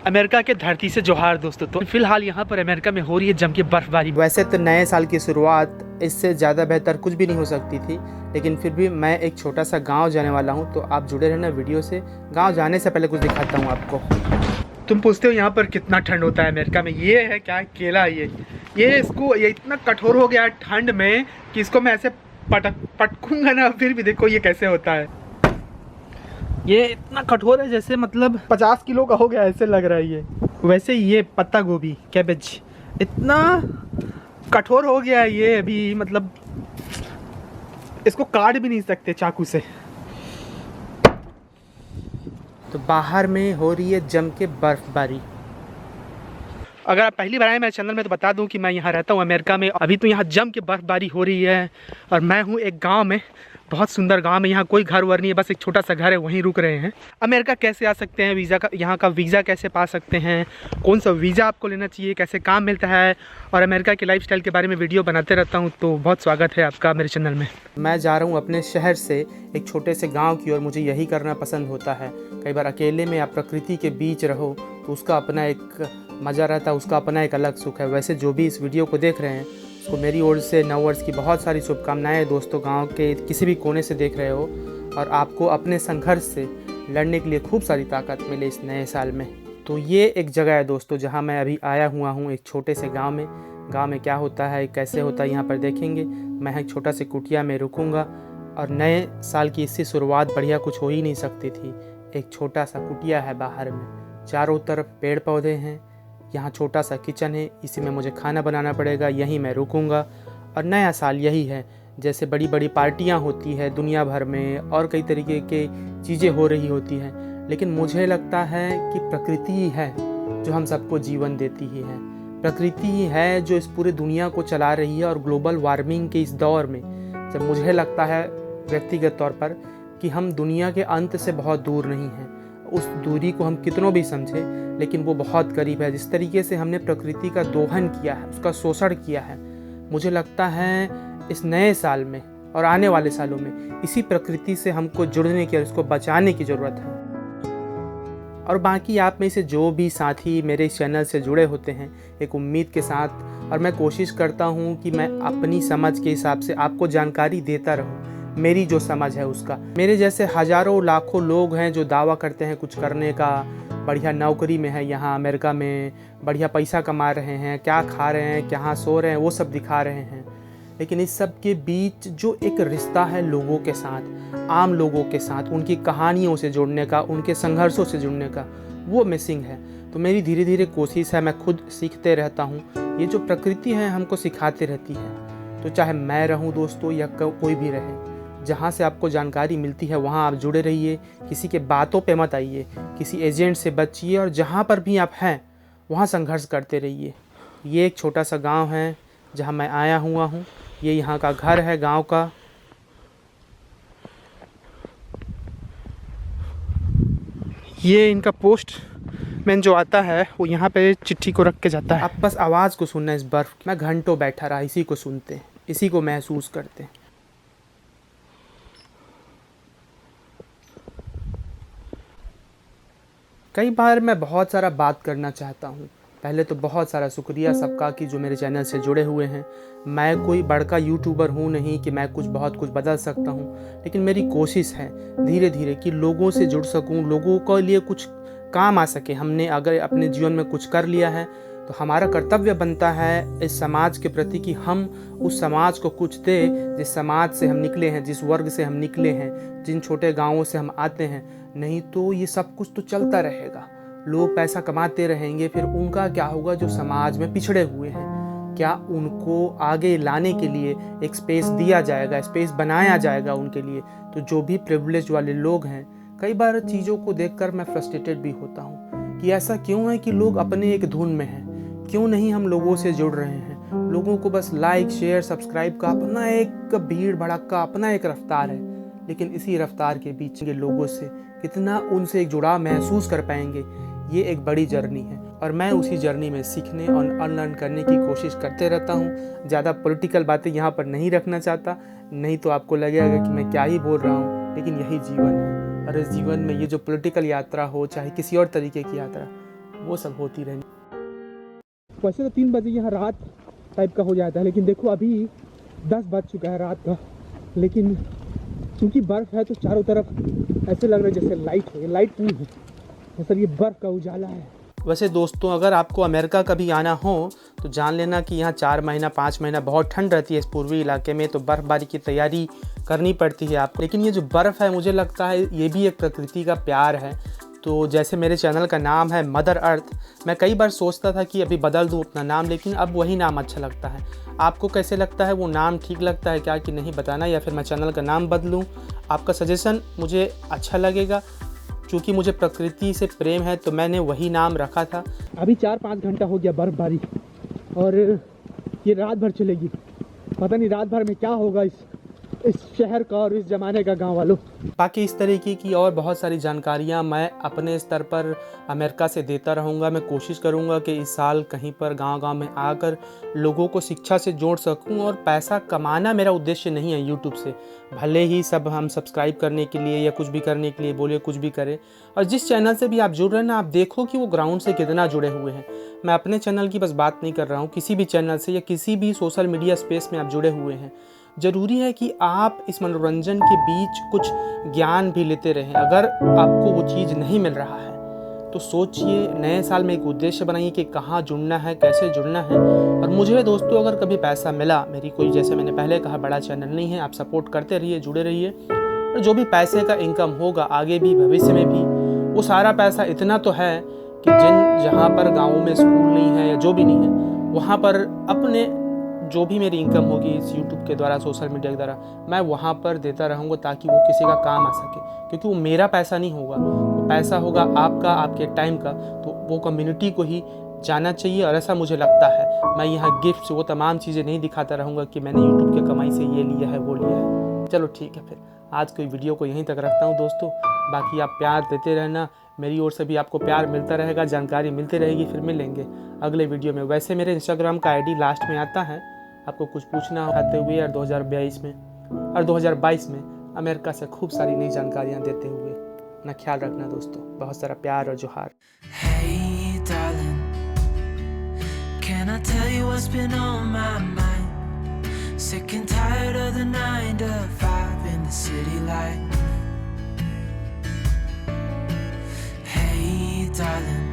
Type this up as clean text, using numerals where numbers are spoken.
America के धरती से जोहार दोस्तों। तो फिलहाल यहाँ पर अमेरिका में हो रही है जम के बर्फबारी। वैसे तो नए साल की शुरुआत इससे ज़्यादा बेहतर कुछ भी नहीं हो सकती थी, लेकिन फिर भी मैं एक छोटा सा गांव जाने वाला हूं, तो आप जुड़े रहना वीडियो से। गांव जाने से पहले कुछ दिखाता हूं आपको। तुम पूछते हो यहाँ पर कितना ठंड होता है अमेरिका में। ये है क्या, केला। ये इतना कठोर हो गया है ठंड में कि इसको मैं ऐसे पटकूंगा ना, फिर भी देखो ये कैसे होता है। ये इतना कठोर है जैसे मतलब 50 किलो का हो गया, ऐसे लग रहा है ये। वैसे ये पत्ता गोभी, कैबेज, इतना कठोर हो गया है ये अभी, मतलब इसको काट भी नहीं सकते चाकू से। तो बाहर में हो रही है जम के बर्फबारी। अगर आप पहली बार आए मेरे चैनल में तो बता दूं कि मैं यहाँ रहता हूँ अमेरिका में। अभी तो यहाँ जम के बर्फबारी हो रही है और मैं हूँ एक गांव में, बहुत सुंदर गांव में। यहाँ कोई घर वर नहीं है, बस एक छोटा सा घर है, वहीं रुक रहे हैं। अमेरिका कैसे आ सकते हैं, वीज़ा का, यहाँ का वीज़ा कैसे पा सकते हैं, कौन सा वीज़ा आपको लेना चाहिए, कैसे काम मिलता है, और अमेरिका के लाइफस्टाइल के बारे में वीडियो बनाते रहता हूँ। तो बहुत स्वागत है आपका मेरे चैनल में। मैं जा रहा हूँ अपने शहर से एक छोटे से गांव की ओर। मुझे यही करना पसंद होता है। कई बार अकेले में या प्रकृति के बीच रहो तो उसका अपना एक मज़ा रहता है, उसका अपना एक अलग सुख है। वैसे जो भी इस वीडियो को देख रहे हैं उसको मेरी ओर से नव वर्ष की बहुत सारी शुभकामनाएं दोस्तों। गांव के किसी भी कोने से देख रहे हो और आपको अपने संघर्ष से लड़ने के लिए खूब सारी ताकत मिले इस नए साल में। तो ये एक जगह है दोस्तों जहां मैं अभी आया हुआ हूं, एक छोटे से गांव में। गांव में क्या होता है, कैसे होता है, यहाँ पर देखेंगे। मैं एक छोटा से कुटिया में रुकूंगा और नए साल की इससे शुरुआत बढ़िया कुछ हो ही नहीं सकती थी। एक छोटा सा कुटिया है बाहर में, चारों तरफ पेड़ पौधे हैं, यहाँ छोटा सा किचन है, इसी में मुझे खाना बनाना पड़ेगा, यहीं मैं रुकूंगा। और नया साल यही है, जैसे बड़ी बड़ी पार्टियाँ होती है दुनिया भर में और कई तरीके की चीज़ें हो रही होती हैं, लेकिन मुझे लगता है कि प्रकृति ही है जो हम सबको जीवन देती ही है। प्रकृति ही है जो इस पूरे दुनिया को चला रही है। और ग्लोबल वार्मिंग के इस दौर में जब मुझे लगता है व्यक्तिगत तौर पर कि हम दुनिया के अंत से बहुत दूर नहीं हैं। उस दूरी को हम कितनों भी समझें, लेकिन वो बहुत करीब है। जिस तरीके से हमने प्रकृति का दोहन किया है, उसका शोषण किया है, मुझे लगता है इस नए साल में और आने वाले सालों में इसी प्रकृति से हमको जुड़ने की और इसको बचाने की ज़रूरत है। और बाकी आप में से जो भी साथी मेरे इस चैनल से जुड़े होते हैं, एक उम्मीद के साथ, और मैं कोशिश करता हूँ कि मैं अपनी समझ के हिसाब से आपको जानकारी देता रहूँ। मेरी जो समझ है उसका, मेरे जैसे हज़ारों लाखों लोग हैं जो दावा करते हैं कुछ करने का, बढ़िया नौकरी में है यहाँ अमेरिका में, बढ़िया पैसा कमा रहे हैं, क्या खा रहे हैं, कहाँ सो रहे हैं, वो सब दिखा रहे हैं। लेकिन इस सब के बीच जो एक रिश्ता है लोगों के साथ, आम लोगों के साथ, उनकी कहानियों से जुड़ने का, उनके संघर्षों से जुड़ने का, वो मिसिंग है। तो मेरी धीरे धीरे कोशिश है, मैं खुद सीखते रहता हूँ। ये जो प्रकृति है हमको सिखाती रहती है। तो चाहे मैं रहूँ दोस्तों या कोई भी रहे, जहाँ से आपको जानकारी मिलती है वहाँ आप जुड़े रहिए। किसी के बातों पे मत आइए, किसी एजेंट से बचिए, और जहाँ पर भी आप हैं वहाँ संघर्ष करते रहिए। ये एक छोटा सा गांव है जहाँ मैं आया हुआ हूँ। ये यहाँ का घर है गांव का। ये इनका पोस्ट मैन जो आता है वो यहाँ पे चिट्ठी को रख के जाता है। आप बस आवाज़ को सुनना इस बर्फ़ की। मैं घंटों बैठा रहा, इसी को सुनते, इसी को महसूस करते। कई बार मैं बहुत सारा बात करना चाहता हूँ। पहले तो बहुत सारा शुक्रिया सबका कि जो मेरे चैनल से जुड़े हुए हैं। मैं कोई बड़का यूट्यूबर हूँ नहीं कि मैं बहुत कुछ बदल सकता हूँ, लेकिन मेरी कोशिश है धीरे धीरे कि लोगों से जुड़ सकूँ, लोगों के लिए कुछ काम आ सके। हमने अगर अपने जीवन में कुछ कर लिया है तो हमारा कर्तव्य बनता है इस समाज के प्रति कि हम उस समाज को कुछ दें जिस समाज से हम निकले हैं, जिस वर्ग से हम निकले हैं, जिन छोटे गाँवों से हम आते हैं। नहीं तो ये सब कुछ तो चलता रहेगा, लोग पैसा कमाते रहेंगे, फिर उनका क्या होगा जो समाज में पिछड़े हुए हैं? क्या उनको आगे लाने के लिए एक स्पेस दिया जाएगा, स्पेस बनाया जाएगा उनके लिए? तो जो भी प्रिविलेज वाले लोग हैं, कई बार चीज़ों को देखकर मैं फ्रस्ट्रेटेड भी होता हूँ कि ऐसा क्यों है कि लोग अपने एक धुन में हैं। क्यों नहीं हम लोगों से जुड़ रहे हैं? लोगों को बस लाइक, शेयर, सब्सक्राइब का अपना एक भीड़ भड़का, अपना एक रफ्तार है, लेकिन इसी रफ्तार के बीच के लोगों से कितना उनसे एक जुड़ाव महसूस कर पाएंगे, ये एक बड़ी जर्नी है। और मैं उसी जर्नी में सीखने और अनलर्न करने की कोशिश करते रहता हूँ। ज़्यादा पॉलिटिकल बातें यहाँ पर नहीं रखना चाहता, नहीं तो आपको लगेगा कि मैं क्या ही बोल रहा हूँ, लेकिन यही जीवन है। और इस जीवन में ये जो पॉलिटिकल यात्रा हो चाहे किसी और तरीके की यात्रा, वो सब होती रहेंगी। वैसे तो 3 बजे यहाँ रात टाइप का हो जाता है, लेकिन देखो अभी 10 बज चुका है रात का, लेकिन क्योंकि बर्फ़ है तो चारों तरफ ऐसे लग रहा है जैसे लाइट है। लाइट नहीं है, दरअसल ये बर्फ़ का उजाला है। वैसे दोस्तों, अगर आपको अमेरिका कभी आना हो तो जान लेना कि यहाँ 4 महीना 5 महीना बहुत ठंड रहती है इस पूर्वी इलाके में, तो बर्फ़बारी की तैयारी करनी पड़ती है आपको। लेकिन ये जो बर्फ़ है, मुझे लगता है ये भी एक प्रकृति का प्यार है। तो जैसे मेरे चैनल का नाम है मदर अर्थ, मैं कई बार सोचता था कि अभी बदल दूँ अपना नाम, लेकिन अब वही नाम अच्छा लगता है। आपको कैसे लगता है, वो नाम ठीक लगता है क्या कि नहीं बताना, या फिर मैं चैनल का नाम बदलूँ? आपका सजेशन मुझे अच्छा लगेगा। क्योंकि मुझे प्रकृति से प्रेम है तो मैंने वही नाम रखा था। अभी 4-5 घंटा हो गया बर्फ़बारी, और ये रात भर चलेगी। पता नहीं रात भर में क्या होगा इस शहर का और इस ज़माने का गांव वालों। बाकी इस तरीके की और बहुत सारी जानकारियां मैं अपने स्तर पर अमेरिका से देता रहूंगा। मैं कोशिश करूंगा कि इस साल कहीं पर गांव-गांव में आकर लोगों को शिक्षा से जोड़ सकूं, और पैसा कमाना मेरा उद्देश्य नहीं है यूट्यूब से। भले ही सब हम सब्सक्राइब करने के लिए या कुछ भी करने के लिए बोले, कुछ भी करें। और जिस चैनल से भी आप जुड़ रहे हैं ना, आप देखो कि वो ग्राउंड से कितना जुड़े हुए हैं। मैं अपने चैनल की बस बात नहीं कर रहा हूँ, किसी भी चैनल से या किसी भी सोशल मीडिया स्पेस में आप जुड़े हुए हैं। ज़रूरी है कि आप इस मनोरंजन के बीच कुछ ज्ञान भी लेते रहें। अगर आपको वो चीज़ नहीं मिल रहा है तो सोचिए, नए साल में एक उद्देश्य बनाइए कि कहाँ जुड़ना है, कैसे जुड़ना है। और मुझे दोस्तों अगर कभी पैसा मिला, मेरी कोई, जैसे मैंने पहले कहा, बड़ा चैनल नहीं है, आप सपोर्ट करते रहिए, जुड़े रहिए। और जो भी पैसे का इनकम होगा आगे भी, भविष्य में भी, वो सारा पैसा इतना तो है कि जहाँ पर गाँव में स्कूल नहीं है या जो भी नहीं है, वहाँ पर अपने जो भी मेरी इनकम होगी इस यूट्यूब के द्वारा, सोशल मीडिया के द्वारा, मैं वहाँ पर देता रहूँगा ताकि वो किसी का काम आ सके। क्योंकि वो मेरा पैसा नहीं होगा, वो पैसा होगा आपका, आपके टाइम का, तो वो कम्युनिटी को ही जाना चाहिए। और ऐसा मुझे लगता है। मैं यहाँ गिफ्ट्स, वो तमाम चीज़ें नहीं दिखाता रहूँगा कि मैंने यूट्यूब के कमाई से ये लिया है, वो लिया है। चलो ठीक है, फिर आज की वीडियो को यहीं तक रखता हूँ दोस्तों। बाकी आप प्यार देते रहना, मेरी ओर से भी आपको प्यार मिलता रहेगा, जानकारी मिलती रहेगी। फिर मिलेंगे अगले वीडियो में। वैसे मेरे इंस्टाग्राम का आईडी लास्ट में आता है, आपको कुछ पूछना आते हुए, और 2022 में और 2022 में अमेरिका से खूब सारी नई जानकारियाँ देते हुए। अपना ख्याल रखना दोस्तों, बहुत सारा प्यार और जोहार। Hey darling, can I tell you what's been on my mind? Sick and tired of the 9 to 5 in the city life. Hey darling,